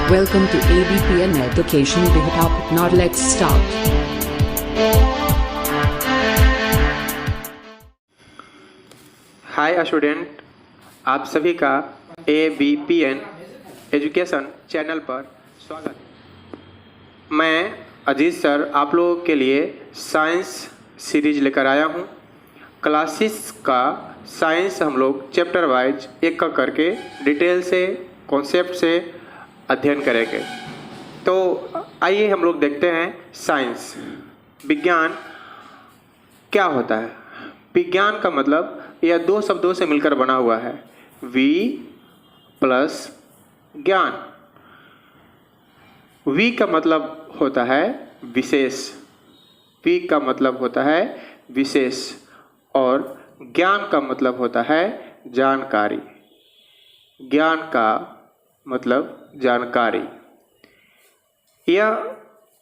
Welcome to ABPN Education Topic. Now let's start. Hi student, आप सभी का ABPN education channel पर स्वागत। मैं अजीत सर आप लोगों के लिए साइंस सीरीज लेकर आया हूँ। क्लासेस का साइंस हम लोग चैप्टर वाइज एक का करके डिटेल से कॉन्सेप्ट से अध्ययन करेंगे। तो आइए हम लोग देखते हैं साइंस, विज्ञान क्या होता है। विज्ञान का मतलब यह दो शब्दों से मिलकर बना हुआ है, वी प्लस ज्ञान। वी का मतलब होता है विशेष, वी का मतलब होता है विशेष और ज्ञान का मतलब होता है जानकारी। ज्ञान का मतलब जानकारी, यह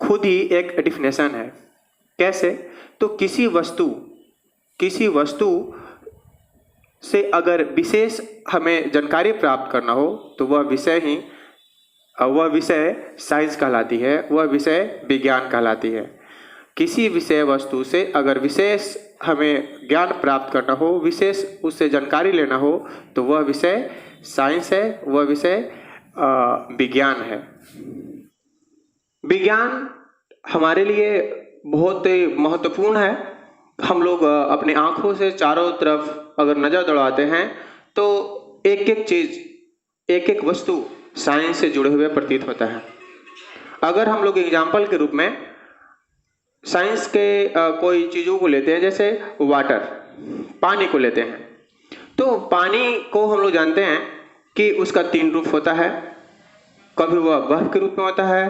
खुद ही एक डेफिनेशन है। कैसे? तो किसी वस्तु से अगर विशेष हमें जानकारी प्राप्त करना हो तो वह विषय साइंस कहलाती है, वह विषय विज्ञान कहलाती है। किसी विषय वस्तु से अगर विशेष हमें ज्ञान प्राप्त करना हो, विशेष उससे जानकारी लेना हो तो वह विषय साइंस है, वह विषय विज्ञान है। विज्ञान हमारे लिए बहुत ही महत्वपूर्ण है। हम लोग अपने आँखों से चारों तरफ अगर नज़र दौड़ाते हैं तो एक एक चीज़, एक एक वस्तु साइंस से जुड़े हुए प्रतीत होता है। अगर हम लोग एग्जाम्पल के रूप में साइंस के कोई चीज़ों को लेते हैं, जैसे वाटर, पानी को लेते हैं, तो पानी को हम लोग जानते हैं कि उसका 3 रूप होता है। कभी वह बर्फ के रूप में होता है,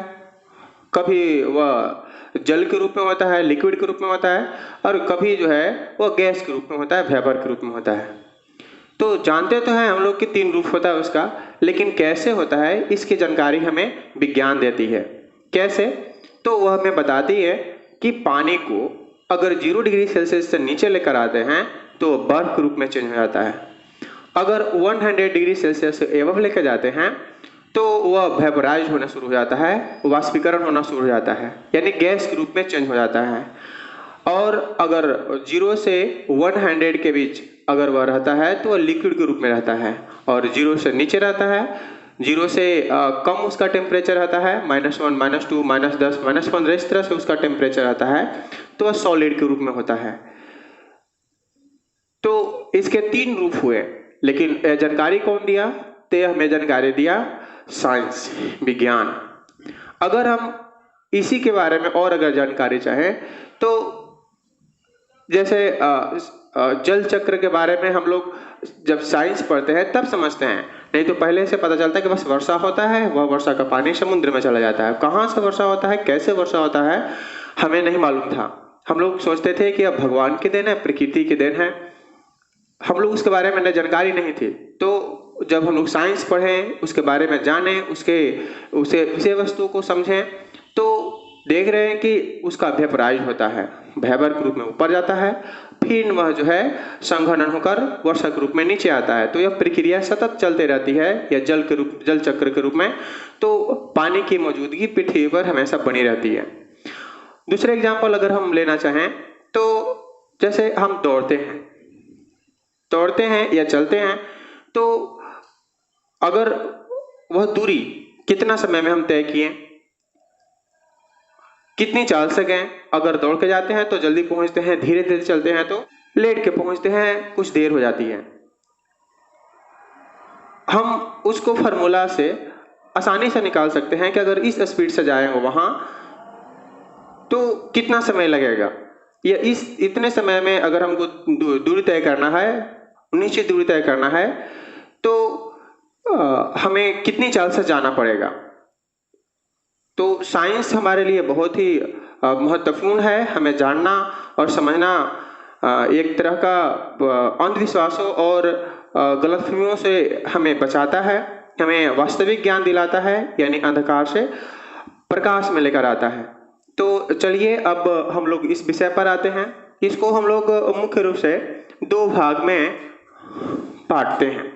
कभी वह जल के रूप में होता है, लिक्विड के रूप में होता है, और कभी जो है वह गैस के रूप में होता है, वेपर के रूप में होता है। तो जानते तो हैं हम लोग कि 3 रूप होता है उसका, लेकिन कैसे होता है इसकी जानकारी हमें विज्ञान देती है। कैसे? तो वह हमें बताती है कि पानी को अगर 0 डिग्री सेल्सियस से नीचे लेकर आते हैं तो बर्फ के रूप में चेंज हो जाता है। अगर 100 डिग्री सेल्सियस से एबव लेकर जाते हैं तो वह वेपराइज होना शुरू हो जाता है, वाष्पीकरण होना शुरू हो जाता है, यानी गैस के रूप में चेंज हो जाता है। और अगर 0 से 100 के बीच अगर वह रहता है तो वह लिक्विड के रूप में रहता है, और 0 से नीचे रहता है, 0 से कम उसका टेम्परेचर रहता है, -1, -2, -10, -15, इस तरह से उसका टेम्परेचर रहता है, तो वह सॉलिड के रूप में होता है। तो इसके 3 रूप हुए, लेकिन जानकारी कौन दिया? तो हमें जानकारी दिया साइंस, विज्ञान। अगर हम इसी के बारे में और अगर जानकारी चाहें तो जैसे जल चक्र के बारे में हम लोग जब साइंस पढ़ते हैं तब समझते हैं, नहीं तो पहले से पता चलता है कि बस वर्षा होता है, वह वर्षा का पानी समुद्र में चला जाता है। कहाँ से वर्षा होता है, कैसे वर्षा होता है, हमें नहीं मालूम था। हम लोग सोचते थे कि अब भगवान की देन है, प्रकृति की देन है, हम लोग उसके बारे में जानकारी नहीं थी। तो जब हम लोग साइंस पढ़ें, उसके बारे में जानें, उसे विषय वस्तु को समझें, तो देख रहे हैं कि उसका वेपराइज होता है, वेपर के रूप में ऊपर जाता है, फिर वह जो है संघनन होकर वर्षा के रूप में नीचे आता है। तो यह प्रक्रिया सतत चलते रहती है, या जल चक्र के रूप में। तो पानी की मौजूदगी पृथ्वी पर हमेशा बनी रहती है। दूसरे एग्जाम्पल अगर हम लेना चाहें तो जैसे हम दौड़ते हैं या चलते हैं, तो अगर वह दूरी कितना समय में हम तय किए, कितनी चाल से गए, अगर दौड़ के जाते हैं तो जल्दी पहुंचते हैं, धीरे धीरे चलते हैं तो लेट के पहुंचते हैं, कुछ देर हो जाती है। हम उसको फार्मूला से आसानी से निकाल सकते हैं कि अगर इस स्पीड से जाएंगे वहां तो कितना समय लगेगा, या इतने समय में अगर हमको दूरी तय करना है, निश्चित दूरी तय करना है, तो हमें कितनी चाल से जाना पड़ेगा। तो साइंस हमारे लिए बहुत ही महत्वपूर्ण है। हमें जानना और समझना एक तरह का अंधविश्वासों और गलतफहमियों से हमें बचाता है, हमें वास्तविक ज्ञान दिलाता है, यानी अंधकार से प्रकाश में लेकर आता है। तो चलिए अब हम लोग इस विषय पर आते हैं। इसको हम लोग मुख्य रूप से 2 भाग में बांटते हैं।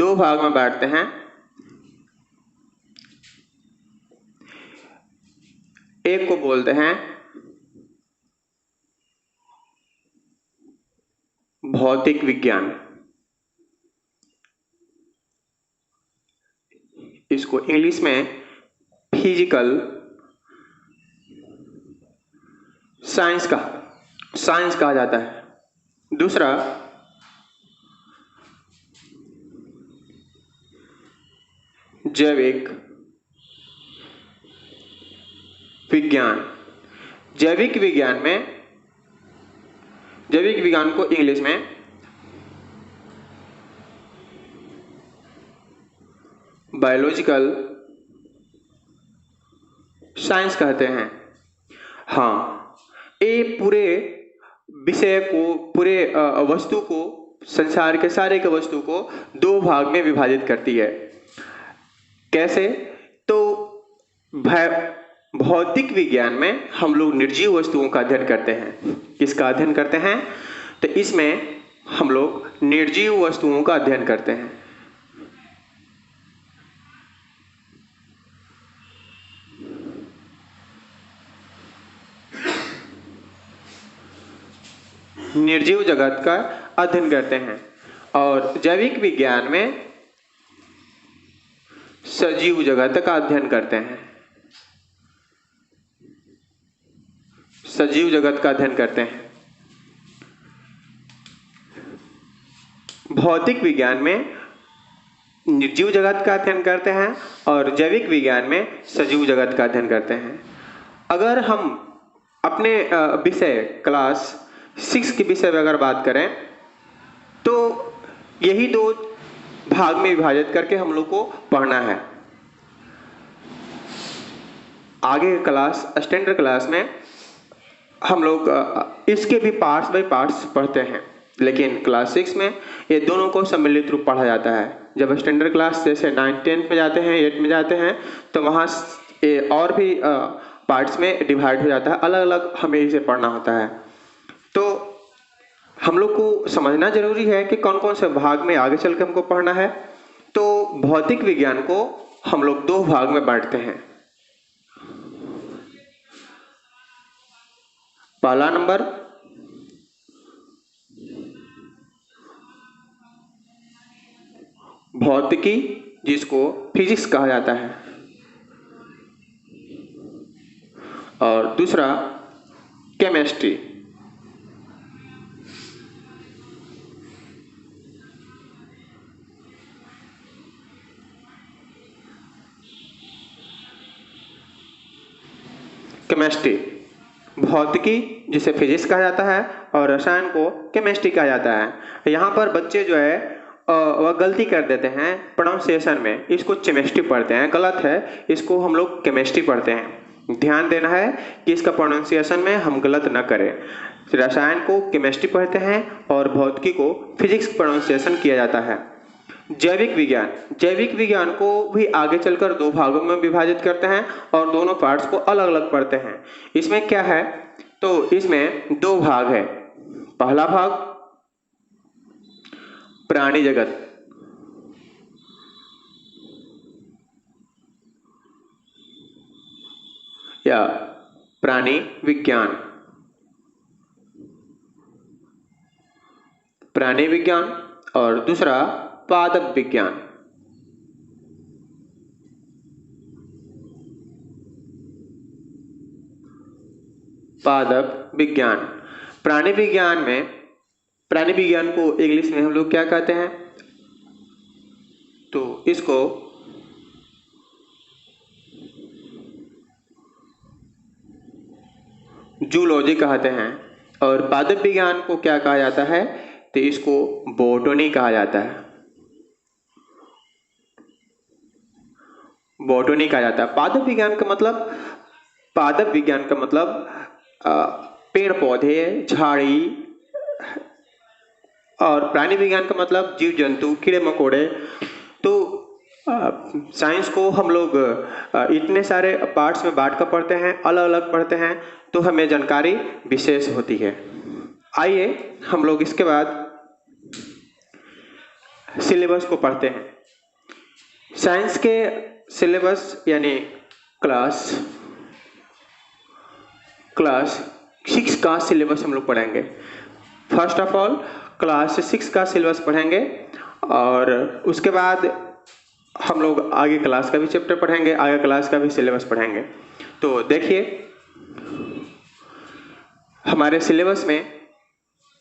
दो भाग में बांटते हैं। एक को बोलते हैं भौतिक विज्ञान, इसको इंग्लिश में फिजिकल साइंस कहा जाता है। दूसरा जैविक विज्ञान। जैविक विज्ञान को इंग्लिश में बायोलॉजिकल साइंस कहते हैं। हाँ, ये पूरे विषय को, पूरे वस्तु को, संसार के सारे के वस्तु को दो भाग में विभाजित करती है। कैसे? तो भौतिक विज्ञान में हम लोग निर्जीव वस्तुओं का अध्ययन करते हैं। किसका अध्ययन करते हैं? तो इसमें हम लोग निर्जीव वस्तुओं का अध्ययन करते हैं। निर्जीव जगत का अध्ययन करते हैं। और जैविक विज्ञान में सजीव जगत का अध्ययन करते हैं। सजीव जगत का अध्ययन करते हैं। भौतिक विज्ञान में निर्जीव जगत का अध्ययन करते हैं और जैविक विज्ञान में सजीव जगत का अध्ययन करते हैं। अगर हम अपने विषय क्लास 6 के विषय में अगर बात करें तो यही दो भाग में विभाजित करके हम लोग को पढ़ना है। आगे क्लास, स्टैंडर्ड क्लास में हम लोग इसके भी पार्ट्स बाय पार्ट्स पढ़ते हैं, लेकिन क्लास 6 में ये दोनों को सम्मिलित रूप पढ़ा जाता है। जब स्टैंडर्ड क्लास जैसे 9, 10 में जाते हैं, 8 में जाते हैं, तो वहाँ और भी पार्ट्स में डिवाइड हो जाता है, अलग अलग हमें इसे पढ़ना होता है। तो हम लोग को समझना जरूरी है कि कौन कौन से भाग में आगे चल के हमको पढ़ना है। तो भौतिक विज्ञान को हम लोग दो भाग में बांटते हैं। पहला नंबर भौतिकी, जिसको फिजिक्स कहा जाता है, और दूसरा केमिस्ट्री। केमिस्ट्री, भौतिकी जिसे फिजिक्स कहा जाता है और रसायन को केमिस्ट्री कहा जाता है। यहाँ पर बच्चे जो है वह गलती कर देते हैं प्रोनाउंसिएशन में, इसको केमिस्ट्री पढ़ते हैं, गलत है, इसको हम लोग केमिस्ट्री पढ़ते हैं। ध्यान देना है कि इसका प्रोनाउंसिएशन में हम गलत न करें। रसायन को केमिस्ट्री पढ़ते हैं और भौतिकी को फिजिक्स प्रोनाउंसिएशन किया जाता है। जैविक विज्ञान को भी आगे चलकर दो भागों में विभाजित करते हैं और दोनों पार्ट्स को अलग अलग पढ़ते हैं। इसमें क्या है? तो इसमें दो भाग है। पहला भाग प्राणी जगत, या प्राणी विज्ञान, और दूसरा पादप विज्ञान। पादप विज्ञान। प्राणी विज्ञान को इंग्लिश में हम लोग क्या कहते हैं? तो इसको जूलॉजी कहते हैं। और पादप विज्ञान को क्या कहा जाता है? तो इसको बॉटनी कहा जाता है। बॉटनी कहा जाता है। पादप विज्ञान का मतलब पेड़ पौधे, झाड़ी, और प्राणी विज्ञान का मतलब जीव जंतु, कीड़े मकोड़े। तो साइंस को हम लोग इतने सारे पार्ट्स में बांट कर पढ़ते हैं, अलग अलग पढ़ते हैं, तो हमें जानकारी विशेष होती है। आइए हम लोग इसके बाद सिलेबस को पढ़ते हैं। साइंस के सिलेबस यानी क्लास 6 का सिलेबस हम लोग पढ़ेंगे। फर्स्ट ऑफ ऑल क्लास 6 का सिलेबस पढ़ेंगे और उसके बाद हम लोग आगे क्लास का भी चैप्टर पढ़ेंगे, आगे क्लास का भी सिलेबस पढ़ेंगे। तो देखिए हमारे सिलेबस में,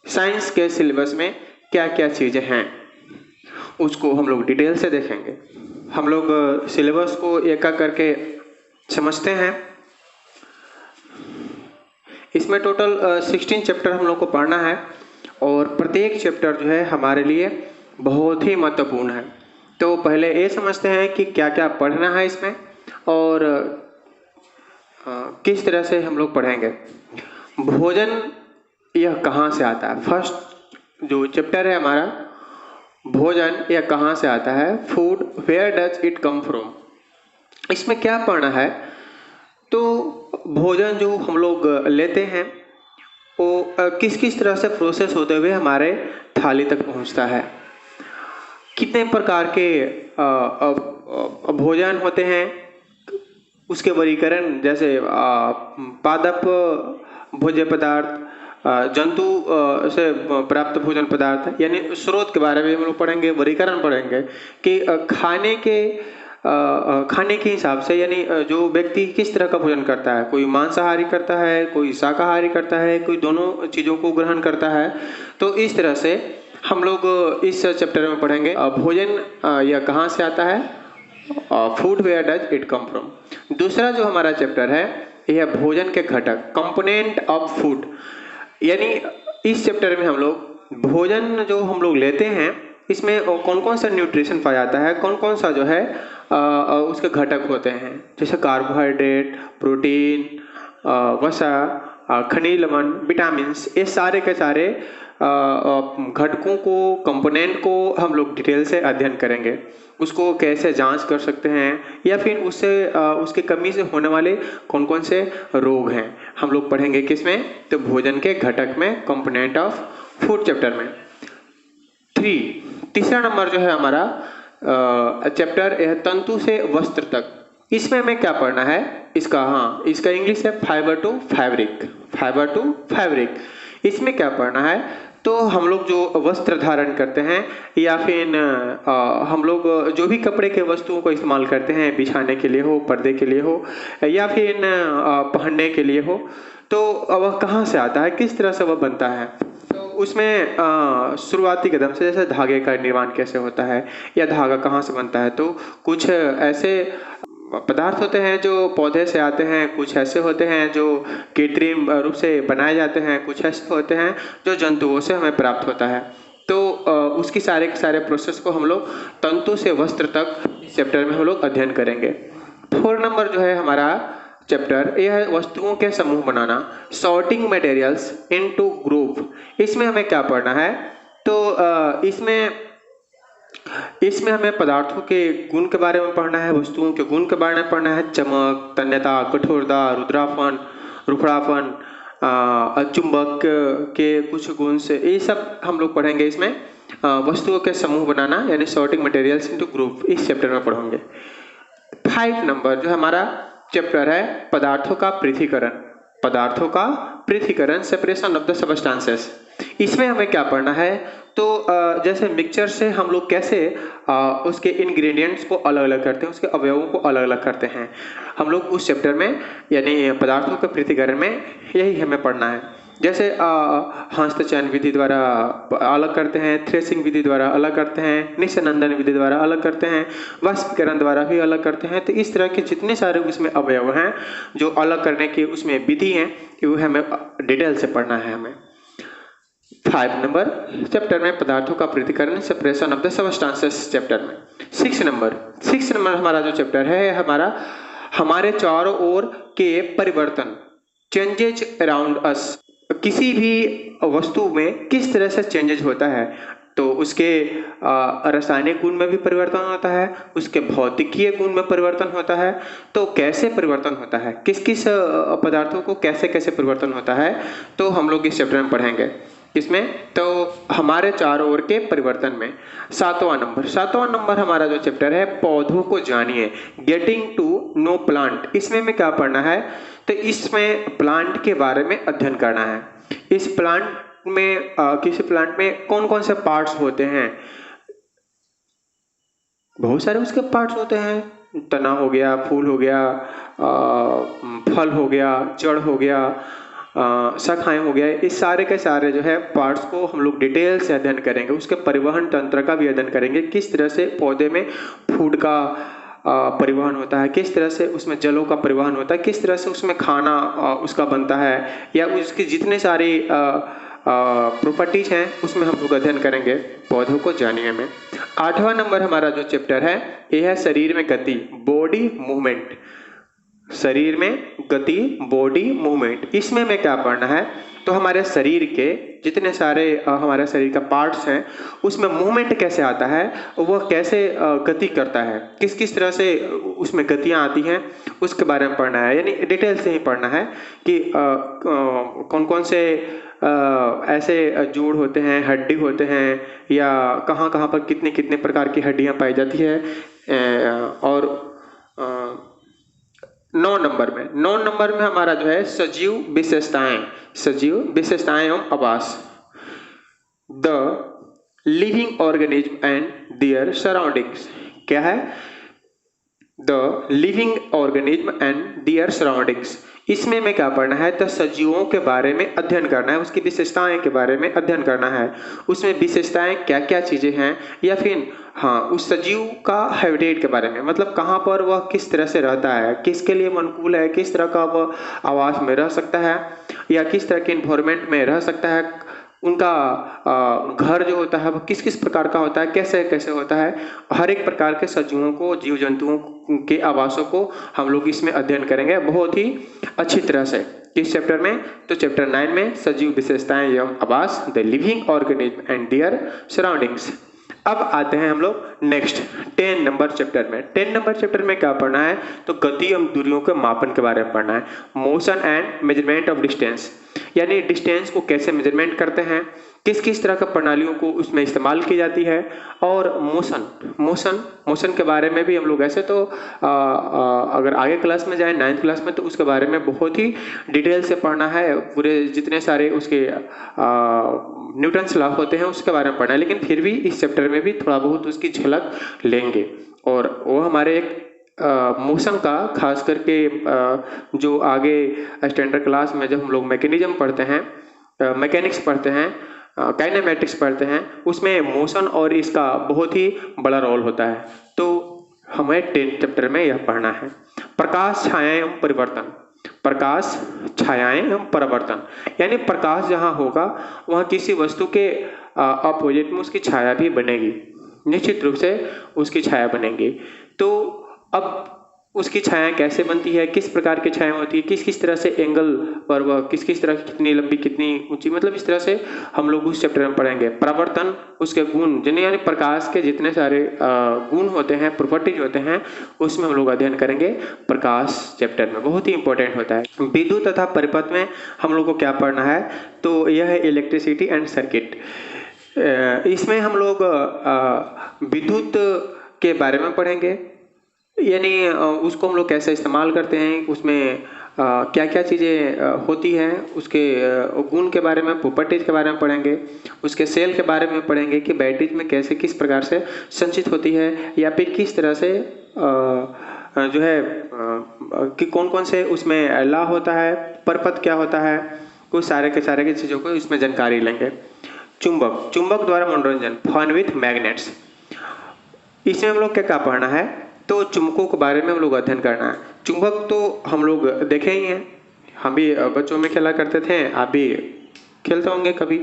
साइंस के सिलेबस में क्या क्या चीज़ें हैं उसको हम लोग डिटेल से देखेंगे। हम लोग सिलेबस को एक एक करके समझते हैं। इसमें टोटल 16 चैप्टर हम लोग को पढ़ना है और प्रत्येक चैप्टर जो है हमारे लिए बहुत ही महत्वपूर्ण है। तो पहले ये समझते हैं कि क्या क्या पढ़ना है इसमें और किस तरह से हम लोग पढ़ेंगे। भोजन यह कहाँ से आता है? फर्स्ट जो चैप्टर है हमारा, भोजन यह कहाँ से आता है, food where does it come from. इसमें क्या पढ़ना है? तो भोजन जो हम लोग लेते हैं वो किस किस तरह से प्रोसेस होते हुए हमारे थाली तक पहुंचता है। कितने प्रकार के भोजन होते हैं, उसके वर्गीकरण जैसे पादप भोज्य पदार्थ, जंतु से प्राप्त भोजन पदार्थ, यानी स्रोत के बारे में हम लोग पढ़ेंगे, वर्गीकरण पढ़ेंगे कि खाने के हिसाब से, यानी जो व्यक्ति किस तरह का भोजन करता है, कोई मांसाहारी करता है, कोई शाकाहारी करता है, कोई दोनों चीज़ों को ग्रहण करता है। तो इस तरह से हम लोग इस चैप्टर में पढ़ेंगे भोजन यह कहाँ से आता है, food where does it come from. दूसरा जो हमारा चैप्टर है यह भोजन के घटक, कंपोनेंट ऑफ फूड, यानी इस चैप्टर में हम लोग भोजन जो हम लोग लेते हैं इसमें कौन कौन सा न्यूट्रिशन पाया जाता है, कौन कौन सा जो है उसके घटक होते हैं, जैसे कार्बोहाइड्रेट, प्रोटीन, वसा, खनिज लवण, विटामिन्स, ये सारे के सारे घटकों को, कंपोनेंट को हम लोग डिटेल से अध्ययन करेंगे। उसको कैसे जांच कर सकते हैं या फिर उससे उसकी कमी से होने वाले कौन कौन से रोग हैं हम लोग पढ़ेंगे किसमें, तो भोजन के घटक में, कंपोनेंट ऑफ फूड चैप्टर में। तीसरा नंबर जो है हमारा चैप्टर यह तंतु से वस्त्र तक। इसमें हमें क्या पढ़ना है, इसका इंग्लिश है फाइबर टू फैब्रिक। इसमें क्या पढ़ना है, तो हम लोग जो वस्त्र धारण करते हैं या फिर हम लोग जो भी कपड़े के वस्तुओं को इस्तेमाल करते हैं, बिछाने के लिए हो, पर्दे के लिए हो या फिर पहनने के लिए हो, तो वह कहाँ से आता है, किस तरह से वह बनता है। तो उसमें शुरुआती कदम से जैसे धागे का निर्माण कैसे होता है या धागा कहाँ से बनता है, तो कुछ ऐसे पदार्थ होते हैं जो पौधे से आते हैं, कुछ ऐसे होते हैं जो कृत्रिम रूप से बनाए जाते हैं, कुछ ऐसे होते हैं जो जंतुओं से हमें प्राप्त होता है। तो उसकी सारे प्रोसेस को हम लोग तंतु से वस्त्र तक इस चैप्टर में हम लोग अध्ययन करेंगे। 4 नंबर जो है हमारा चैप्टर, यह है वस्तुओं के समूह बनाना, सॉर्टिंग मटेरियल्स इनटू ग्रुप। इसमें हमें क्या पढ़ना है, तो इसमें हमें पदार्थों के गुण के बारे में पढ़ना है, वस्तुओं के गुण के बारे में पढ़ना है, चमक, तन्यता, कठोरता, रुद्रापन, रुखड़ापन, चुंबक के कुछ गुण से, ये सब हम लोग पढ़ेंगे। इसमें वस्तुओं के समूह बनाना यानी सॉर्टिंग मटेरियल्स इनटू ग्रुप, इस चैप्टर में पढ़ेंगे। 5 नंबर जो हमारा चैप्टर है पदार्थों का पृथक्करण, सेपरेशन ऑफ द सबस्टांसेस। इसमें हमें क्या पढ़ना है, तो जैसे मिक्सचर से हम लोग कैसे उसके इंग्रेडिएंट्स को अलग अलग करते हैं, उसके अवयवों को अलग अलग करते हैं, हम लोग उस चैप्टर में यानी पदार्थों के पृथक्करण में यही हमें पढ़ना है। जैसे हस्तचयन विधि द्वारा अलग करते हैं, थ्रेसिंग विधि द्वारा अलग करते हैं, निस्संदन विधि द्वारा अलग करते हैं, वाष्पीकरण द्वारा भी अलग करते हैं। तो इस तरह के जितने सारे उसमें अवयव हैं जो अलग करने की उसमें विधि हैं, वो हमें डिटेल से पढ़ना है हमें। 5 नंबर चैप्टर में पदार्थों का पृथक्करण, separation of the substances chapter में। 6 नंबर हमारा जो चैप्टर है हमारे चारों ओर के परिवर्तन, चेंजेज अराउंड अस। किसी भी वस्तु में किस तरह से चेंजेज होता है, तो उसके रासायनिक गुण में भी परिवर्तन होता है, उसके भौतिकीय गुण में परिवर्तन होता है। तो कैसे परिवर्तन होता है, किस किस पदार्थों को कैसे कैसे परिवर्तन होता है, तो हम लोग इस चैप्टर में पढ़ेंगे। किसमें? तो हमारे चारों ओर के परिवर्तन में। सातवां नंबर हमारा जो चैप्टर है पौधों को जानिए, गेटिंग टू नो प्लांट। इसमें में क्या पढ़ना है? तो इसमें प्लांट के बारे में अध्ययन करना है। इस प्लांट में किसी प्लांट में कौन कौन से पार्ट्स होते हैं? बहुत सारे उसके पार्ट्स होते हैं, तना हो गया, फूल हो गया, फल हो गया, जड़ हो गया, शाखाएं हो गया। इस सारे के सारे जो है पार्ट्स को हम लोग डिटेल से अध्ययन करेंगे। उसके परिवहन तंत्र का भी अध्ययन करेंगे, किस तरह से पौधे में फूड का परिवहन होता है, किस तरह से उसमें जलों का परिवहन होता है, किस तरह से उसमें खाना उसका बनता है, या उसकी जितने सारी प्रॉपर्टीज हैं उसमें हम लोग अध्ययन करेंगे पौधों को जानिए में। आठवां नंबर हमारा जो चैप्टर है यह है शरीर में गति, बॉडी मूवमेंट। शरीर में गति, बॉडी मूवमेंट। इसमें में क्या पढ़ना है? तो हमारे शरीर के जितने सारे हमारे शरीर का पार्ट्स हैं उसमें मूवमेंट कैसे आता है, वह कैसे गति करता है, किस किस तरह से उसमें गतियां आती हैं, उसके बारे में पढ़ना है। यानी डिटेल से ही पढ़ना है कि कौन कौन से ऐसे जोड़ होते हैं, हड्डी होते हैं, या कहाँ कहाँ पर कितने कितने प्रकार की हड्डियां पाई जाती है। और 9 नंबर में हमारा जो है सजीव विशेषताएं एवं आवास, the living organism and there surroundings. क्या है? The living organism and there surroundings. इसमें में क्या पढ़ना है? तो सजीवों के बारे में अध्ययन करना है, उसकी विशेषताएं के बारे में अध्ययन करना है। उसमें विशेषताएं क्या क्या चीजें हैं, या फिर हाँ उस सजीव का हैबिटेट के बारे में, मतलब कहाँ पर वह किस तरह से रहता है, किसके लिए अनुकूल है, किस तरह का वह आवास में रह सकता है, या किस तरह के इन्वायरमेंट में रह सकता है, उनका घर जो होता है वह किस किस प्रकार का होता है, कैसे कैसे होता है। हर एक प्रकार के सजीवों को, जीव जंतुओं के आवासों को हम लोग इसमें अध्ययन करेंगे बहुत ही अच्छी तरह से। किस चैप्टर में? तो चैप्टर 9 में सजीव विशेषताएं एवं आवास, the living organism and there surroundings. अब आते हैं हम लोग नेक्स्ट 10 नंबर चैप्टर में। 10 नंबर चैप्टर में क्या पढ़ना है? तो गति एवं दूरियों के मापन के बारे में पढ़ना है। Motion and measurement of distance, यानी डिस्टेंस को कैसे मेजरमेंट करते हैं, किस किस तरह का प्रणालियों को उसमें इस्तेमाल की जाती है। और मोशन के बारे में भी हम लोग ऐसे तो अगर आगे क्लास में जाए 9th क्लास में, तो उसके बारे में बहुत ही डिटेल से पढ़ना है। पूरे जितने सारे उसके न्यूटन्स लॉ होते हैं उसके बारे में पढ़ना है, लेकिन फिर भी इस चैप्टर में भी थोड़ा बहुत उसकी झलक लेंगे। और वो हमारे एक मोशन का खास करके जो आगे स्टैंडर्ड क्लास में जब हम लोग मैकेनिज्म पढ़ते हैं, मैकेनिक्स पढ़ते हैं, काइनेमेटिक्स पढ़ते हैं, उसमें मोशन और इसका बहुत ही बड़ा रोल होता है। तो हमें 10th चैप्टर में यह पढ़ना है। प्रकाश, छायाएं एवं परिवर्तन। प्रकाश, छायाएं एवं परिवर्तन, यानी प्रकाश जहाँ होगा वहाँ किसी वस्तु के अपोजिट में उसकी छाया भी बनेगी, निश्चित रूप से उसकी छाया बनेगी। तो अब उसकी छाया कैसे बनती है, किस प्रकार की छाया होती है, किस किस तरह से एंगल पर वह किस किस तरह की, कितनी लंबी कितनी ऊंची, मतलब इस तरह से हम लोग उस चैप्टर में पढ़ेंगे। परिवर्तन, उसके गुण, यानी प्रकाश के जितने सारे गुण होते हैं, प्रॉपर्टीज होते हैं, उसमें हम लोग अध्ययन करेंगे प्रकाश चैप्टर में, बहुत ही इंपॉर्टेंट होता है। विद्युत तथा परिपथ में हम लोग को क्या पढ़ना है? तो यह है इलेक्ट्रिसिटी एंड सर्किट। इसमें हम लोग विद्युत के बारे में पढ़ेंगे, यानी उसको हम लोग कैसे इस्तेमाल करते हैं, उसमें क्या क्या चीज़ें होती हैं, उसके गुण के बारे में, प्रॉपर्टीज के बारे में पढ़ेंगे। उसके सेल के बारे में पढ़ेंगे कि बैटरीज में कैसे किस प्रकार से संचित होती है, या फिर किस तरह से जो है कि कौन कौन से उसमें लॉ होता है, परपथ क्या होता है, कुछ सारे के सारे की चीज़ों को इसमें जानकारी लेंगे। चुंबक द्वारा मनोरंजन, फन विथ मैग्नेट्स। इसमें हम लोग क्या क्या पढ़ना है? तो चुंबकों के बारे में हम लोग अध्ययन करना है। चुंबक तो हम लोग देखे ही हैं, हम भी बच्चों में खेला करते थे, आप भी खेलते होंगे कभी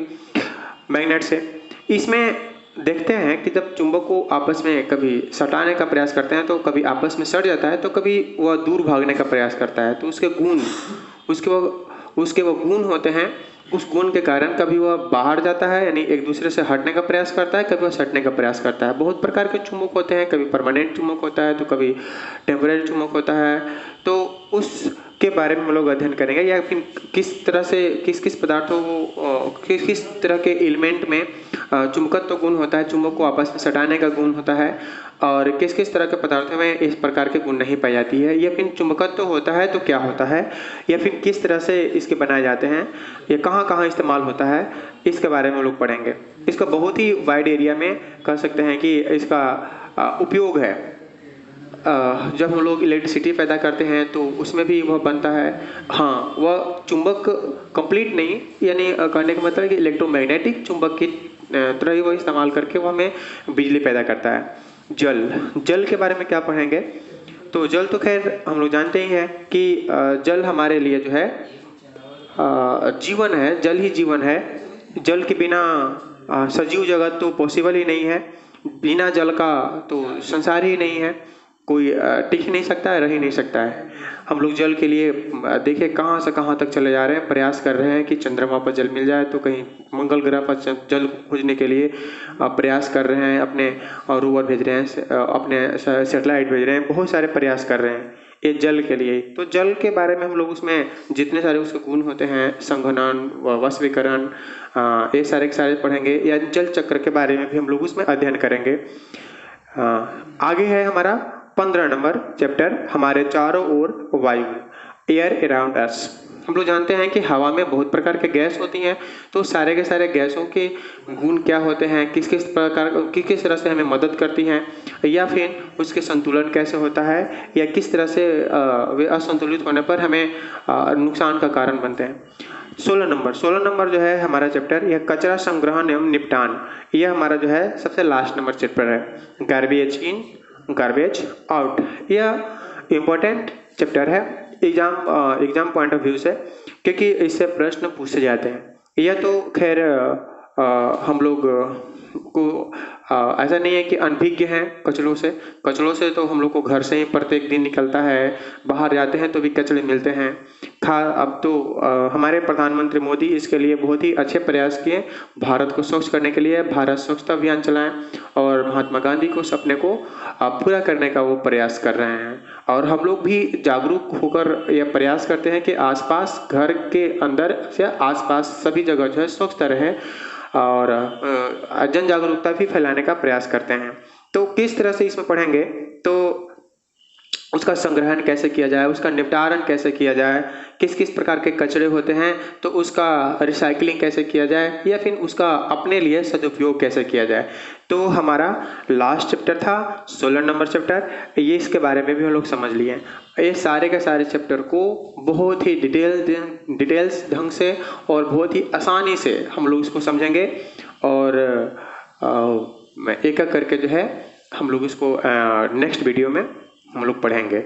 मैग्नेट से। इसमें देखते हैं कि जब चुंबक को आपस में कभी सटाने का प्रयास करते हैं तो कभी आपस में सट जाता है, तो कभी वह दूर भागने का प्रयास करता है। तो उसके गुण, उसके वो गुण होते हैं, उस गुण के कारण कभी वह बाहर जाता है, यानी एक दूसरे से हटने का प्रयास करता है, कभी वह सटने का प्रयास करता है। बहुत प्रकार के चुंबक होते हैं, कभी परमानेंट चुंबक होता है, तो कभी टेम्परेरी चुंबक होता है। तो उसके बारे में हम लोग अध्ययन करेंगे, या फिर किस तरह से किस पदार्थों को किस तरह के एलिमेंट में चुंबकत्व गुण होता है, चुंबक को आपस में सटाने का गुण होता है, और किस तरह के पदार्थों में इस प्रकार के गुण नहीं पाई जाती है, या फिर चुंबकत्व होता है तो क्या होता है, या फिर किस तरह से इसके बनाए जाते हैं, या कहाँ इस्तेमाल होता है, इसके बारे में हम लोग पढ़ेंगे। इसका बहुत ही वाइड एरिया में कह सकते हैं कि इसका उपयोग है। जब हम लोग इलेक्ट्रिसिटी पैदा करते हैं तो उसमें भी वह बनता है। हाँ, वह चुंबक कंप्लीट नहीं, यानी कहने का मतलब है कि इलेक्ट्रोमैग्नेटिक चुंबक की तरह ही वह इस्तेमाल करके वह हमें बिजली पैदा करता है। जल के बारे में क्या पढ़ेंगे? तो जल तो खैर हम लोग जानते ही हैं कि जल हमारे लिए जो है जीवन है, जल ही जीवन है। जल के बिना सजीव जगत तो पॉसिबल ही नहीं है, बिना जल का तो संसार ही नहीं है, कोई टिक ही नहीं सकता है, रह ही नहीं सकता है। हम लोग जल के लिए देखिए कहाँ से कहाँ तक चले जा रहे हैं, प्रयास कर रहे हैं कि चंद्रमा पर जल मिल जाए, तो कहीं मंगल ग्रह पर जल खोजने के लिए प्रयास कर रहे हैं, अपने रोवर भेज रहे हैं, अपने सैटेलाइट भेज रहे हैं, बहुत सारे प्रयास कर रहे हैं ये जल के लिए। तो जल के बारे में हम लोग उसमें जितने सारे उसके गुण होते हैं, संघनन, वशीकरण, ये सारे के सारे पढ़ेंगे, या जल चक्र के बारे में भी हम लोग उसमें अध्ययन करेंगे। आगे है हमारा 15 नंबर चैप्टर, हमारे चारों ओर वायु, एयर अराउंड अस। हम लोग जानते हैं कि हवा में बहुत प्रकार के गैस होती हैं, तो सारे के सारे गैसों के गुण क्या होते हैं, किस तरह से हमें मदद करती हैं, या फिर उसके संतुलन कैसे होता है, या किस तरह से वे असंतुलित होने पर हमें नुकसान का कारण बनते हैं। 16 नंबर जो है हमारा चैप्टर, यह कचरा संग्रहण एवं निपटान, यह हमारा जो है सबसे लास्ट नंबर चैप्टर है। गार्बेज इन गार्बेज आउट, यह इम्पोर्टेंट चैप्टर है एग्जाम पॉइंट ऑफ व्यू से, क्योंकि इससे प्रश्न पूछे जाते हैं। यह तो खैर हम लोग को ऐसा नहीं है कि अनभिज्ञ हैं कचरों से तो हम लोग को घर से ही प्रत्येक दिन निकलता है, बाहर जाते हैं तो भी कचरे मिलते हैं। अब तो हमारे प्रधानमंत्री मोदी इसके लिए बहुत ही अच्छे प्रयास किए, भारत को स्वच्छ करने के लिए भारत स्वच्छता अभियान चलाएं, और महात्मा गांधी को सपने को पूरा करने का वो प्रयास कर रहे हैं। और हम लोग भी जागरूक होकर यह प्रयास करते हैं कि आसपास, घर के अंदर से आसपास सभी जगह जो है स्वच्छता रहे, और जन जागरूकता भी फैलाने का प्रयास करते हैं। तो किस तरह से इसमें पढ़ेंगे, तो उसका संग्रहण कैसे किया जाए, उसका निपटारण कैसे किया जाए, किस प्रकार के कचरे होते हैं तो उसका रिसाइकलिंग कैसे किया जाए, या फिर उसका अपने लिए सदुपयोग कैसे किया जाए। तो हमारा लास्ट चैप्टर था 16 नंबर चैप्टर, ये इसके बारे में भी हम लोग समझ लिए। ये सारे के सारे चैप्टर को बहुत ही डिटेल्स ढंग से और बहुत ही आसानी से हम लोग इसको समझेंगे, और एक एक करके जो है हम लोग इसको नेक्स्ट वीडियो में हम लोग पढ़ेंगे।